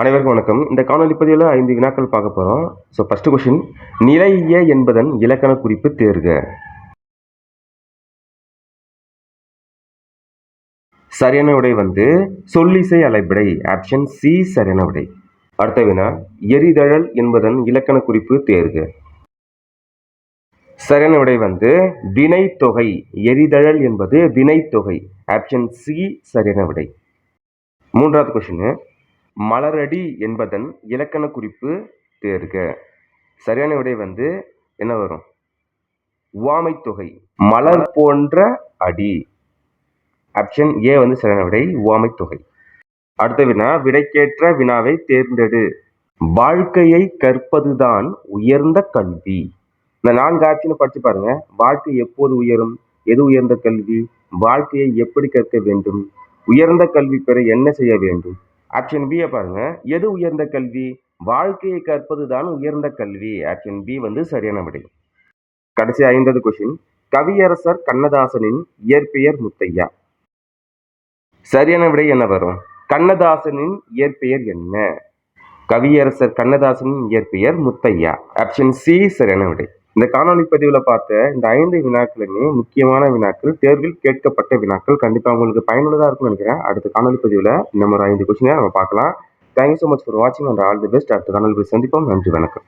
அனைவருக்கும் வணக்கம். இந்த காணொலி பதிவில் 5 வினாக்கள் பார்க்க போகிறோம். ஸோ ஃபர்ஸ்ட் கொஸ்டின், நிலைய என்பதன் இலக்கண குறிப்பு தேர்க. சரியான விடை சொல்லிசை அலைபடை. ஆப்ஷன் சி சரியான விடை. அடுத்த வினா, எரிதழல் என்பதன் இலக்கண குறிப்பு தேர்க. சரியான விடை வினைத்தொகை. எரிதழல் என்பது வினைத்தொகை. ஆப்ஷன் சி சரியான விடை. மூன்றாவது கொஸ்டின், மலரடி என்பதன் இலக்கண குறிப்பு தேர்க. சரியான விடை என்ன வரும்? உவமை தொகை. மலர் போன்ற அடி. ஆப்ஷன் ஏ சரியான விடை, உவமை தொகை. அடுத்த வினா, விடைக்கேற்ற வினாவை தேர்ந்தெடு. வாழ்க்கையை கற்பதுதான் உயர்ந்த கல்வி. இந்த 4 ஆப்ஷனை படிச்சு பாருங்க. வாழ்க்கை எப்போது உயரும்? எது உயர்ந்த கல்வி? வாழ்க்கையை எப்படி கற்க வேண்டும்? உயர்ந்த கல்வி பெற என்ன செய்ய வேண்டும்? ஆப்ஷன் பி பாருங்க. எது உயர்ந்த கல்வி? வாழ்க்கையை கற்பதுதான் உயர்ந்த கல்வி. ஆப்ஷன் பி சரியான விடை. கடைசி 5வது கொஸ்டின், கவியரசர் கண்ணதாசனின் இயற்பெயர் முத்தையா. சரியான விடை என்ன வரும்? கண்ணதாசனின் இயற்பெயர் என்ன? கவியரசர் கண்ணதாசனின் இயற்பெயர் முத்தையா. ஆப்ஷன் சி சரியான விடை. இந்த காணொலி பதிவில் பார்த்த இந்த 5 வினாக்களுமே முக்கியமான வினாக்கள், தேர்வில் கேட்கப்பட்ட வினாக்கள். கண்டிப்பாக உங்களுக்கு பயனுள்ளதாக இருக்கும்னு நினைக்கிறேன். அடுத்த காணொலி பதிவில் இன்னும் ஒரு 5 கொஸ்டினை நம்ம பார்க்கலாம். தேங்க்யூ ஸோ மச் ஃபார் வாட்சிங் அண்ட் ஆல் தி பெஸ்ட். அடுத்த காணொலி சந்திப்போம். நன்றி, வணக்கம்.